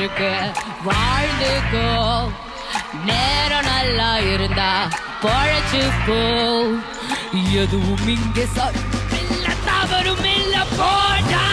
இருக்கு வாழ்ந்துக்கோ நேரம் நல்லா இருந்தா பொழைச்சு போ எதுவும் இங்கே இல்ல தவறும் இல்ல போடா